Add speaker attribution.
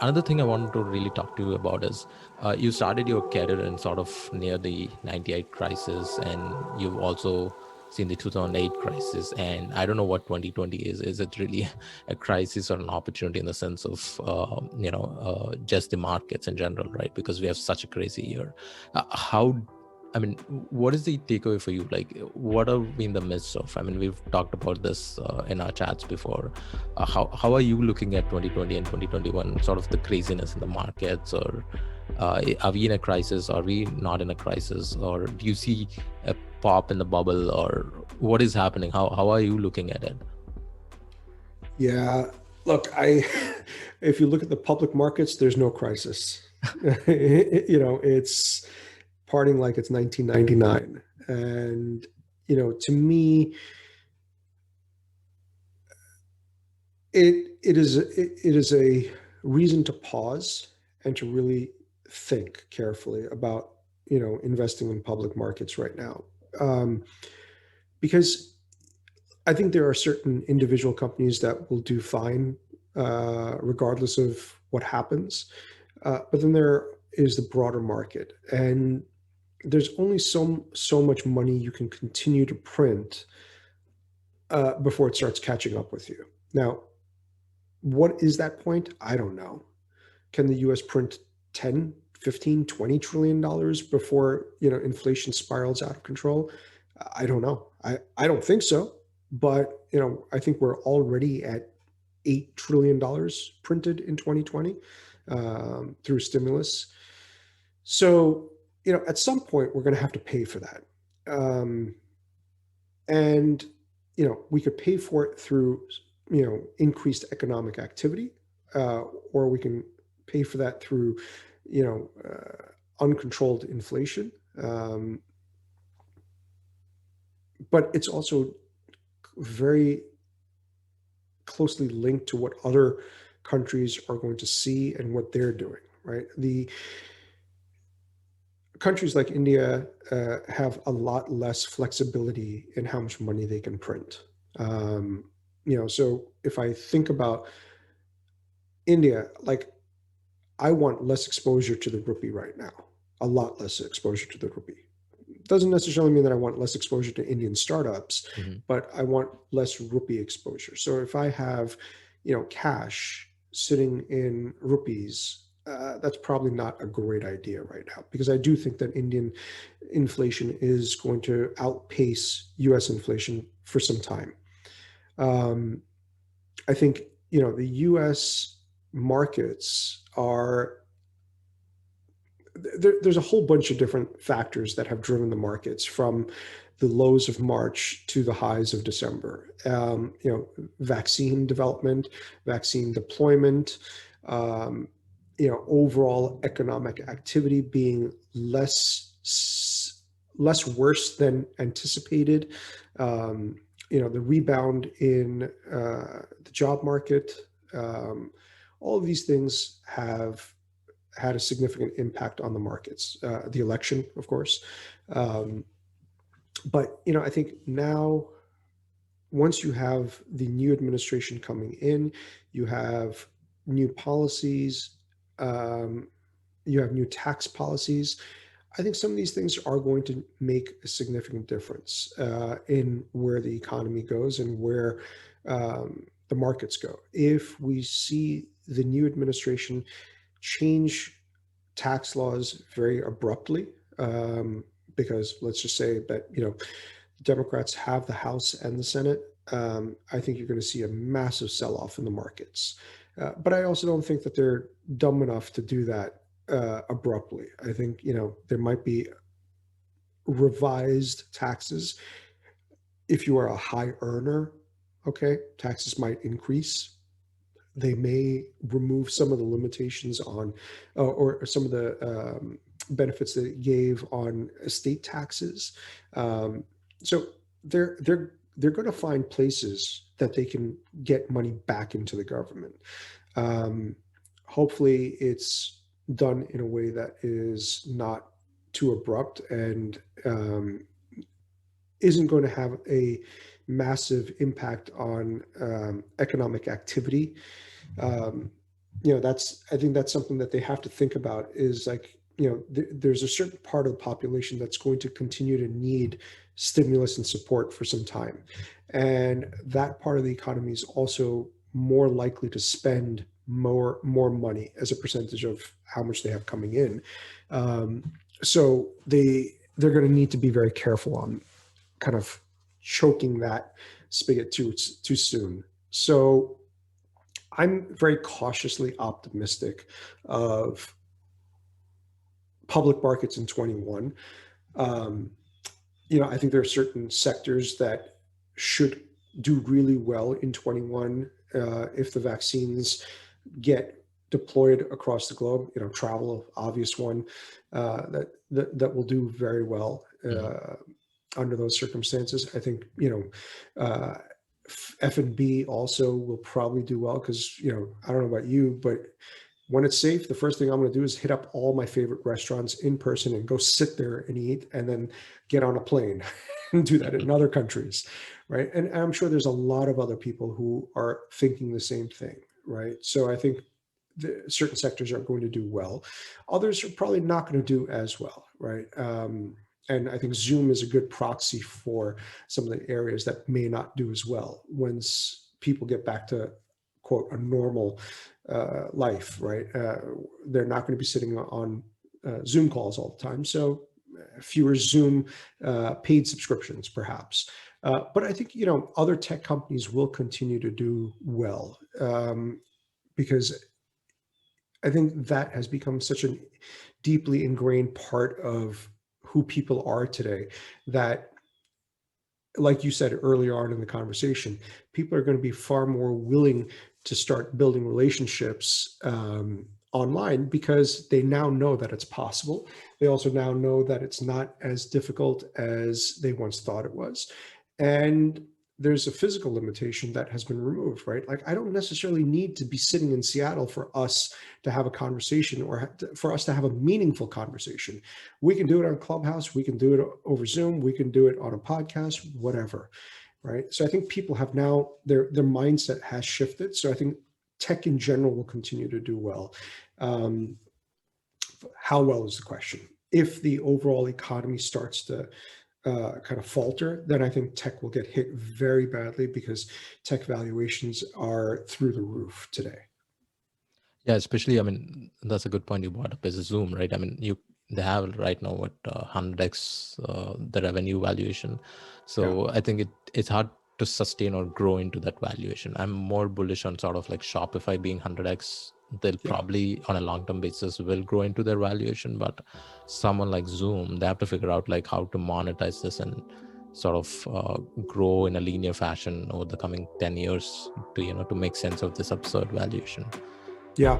Speaker 1: Another thing I wanted to really talk to you about is you started your career in sort of near the 98 crisis, and you've also seen the 2008 crisis. And I don't know what 2020 is. Is it really a crisis or an opportunity in the sense of, just the markets in general, right? Because we have such a crazy year. I mean, what is the takeaway for you? Like, what are we in the midst of? I mean, we've talked about this in our chats before. How are you looking at 2020 and 2021, sort of the craziness in the markets, or are we in a crisis? Are we not in a crisis? Or do you see a pop in the bubble, or what is happening? How are you looking at it?
Speaker 2: Yeah, look, if you look at the public markets, there's no crisis. It's partying like it's 1999. And, to me, it is a reason to pause and to really think carefully about, investing in public markets right now. Um, because I think there are certain individual companies that will do fine, regardless of what happens. But then there is the broader market, and there's only so much money you can continue to print before it starts catching up with you. Now, what is that point? I don't know. Can the U.S. print 10, 15, 20 trillion dollars before inflation spirals out of control? I don't know. I don't think so. But I think we're already at $8 trillion printed in 2020 through stimulus. So at some point we're going to have to pay for that, um, and we could pay for it through increased economic activity, or we can pay for that through uncontrolled inflation. Um, but it's also very closely linked to what other countries are going to see and what they're doing, right? The countries like India have a lot less flexibility in how much money they can print. Um, so if I think about India, like, I want less exposure to the rupee right now, a lot less exposure to the rupee. Doesn't necessarily mean that I want less exposure to Indian startups,
Speaker 1: Mhm.
Speaker 2: but I want less rupee exposure. So if I have, cash sitting in rupees, that's probably not a great idea right now, because I do think that Indian inflation is going to outpace U.S. inflation for some time. Um, I think the U.S. markets are there's a whole bunch of different factors that have driven the markets from the lows of March to the highs of December. Vaccine development, vaccine deployment, um, overall economic activity being less worse than anticipated. Um, the rebound in the job market. Um, all of these things have had a significant impact on the markets. The election, of course, um, but I think now, once you have the new administration coming in, you have new policies, um, you have new tax policies. I think some of these things are going to make a significant difference in where the economy goes and where the markets go. If we see the new administration change tax laws very abruptly, um, because let's just say that Democrats have the House and the Senate. I think you're going to see a massive sell-off in the markets, but I also don't think that they're dumb enough to do that abruptly. I think there might be revised taxes if you are a high earner. Okay, taxes might increase. They may remove some of the limitations on, or some of the benefits that it gave on estate taxes. Um, so they're going to find places that they can get money back into the government. Um, Hopefully, it's done in a way that is not too abrupt and isn't going to have a massive impact on economic activity. Um, that's, I think that's something that they have to think about, is like, there's a certain part of the population that's going to continue to need stimulus and support for some time, and that part of the economy is also more likely to spend more money as a percentage of how much they have coming in. um, so they're going to need to be very careful on kind of choking that spigot too soon. So I'm very cautiously optimistic of public markets in 21. Um, I think there are certain sectors that should do really well in 21 if the vaccines get deployed across the globe. Travel, obvious one, that will do very well
Speaker 1: Mhm.
Speaker 2: under those circumstances. I think F&B also will probably do well, because I don't know about you, but when it's safe, the first thing I'm going to do is hit up all my favorite restaurants in person and go sit there and eat, and then get on a plane and do that in other countries, right? And I'm sure there's a lot of other people who are thinking the same thing, right? So I think certain sectors are going to do well. Others are probably not going to do as well, right? And I think Zoom is a good proxy for some of the areas that may not do as well once people get back to, quote, a normal life, right? They're not going to be sitting on Zoom calls all the time. So fewer Zoom paid subscriptions, perhaps. But I think, other tech companies will continue to do well, because I think that has become such a deeply ingrained part of who people are today, that, like you said earlier on in the conversation, people are going to be far more willing to start building relationships online, because they now know that it's possible. They also now know that it's not as difficult as they once thought it was. And there's a physical limitation that has been removed, right? Like, I don't necessarily need to be sitting in Seattle for us to have a conversation, or for us to have a meaningful conversation. We can do it on Clubhouse, we can do it over Zoom, we can do it on a podcast, whatever, right? So I think people have now, their mindset has shifted. So I think tech in general will continue to do well. Um, how well is the question. If the overall economy starts to kind of falter, then I think tech will get hit very badly, because tech valuations are through the roof today.
Speaker 1: Yeah, especially, I mean, that's a good point you brought up, is Zoom, right? I mean, they have right now what 100x the revenue valuation.
Speaker 2: Yeah.
Speaker 1: So I think it's hard to sustain or grow into that valuation. I'm more bullish on sort of like Shopify being 100x. They'll
Speaker 2: Yeah.
Speaker 1: probably on a long-term basis will grow into their valuation, but someone like Zoom, they have to figure out like how to monetize this and sort of grow in a linear fashion over the coming 10 years to to make sense of this absurd valuation.
Speaker 2: Yeah.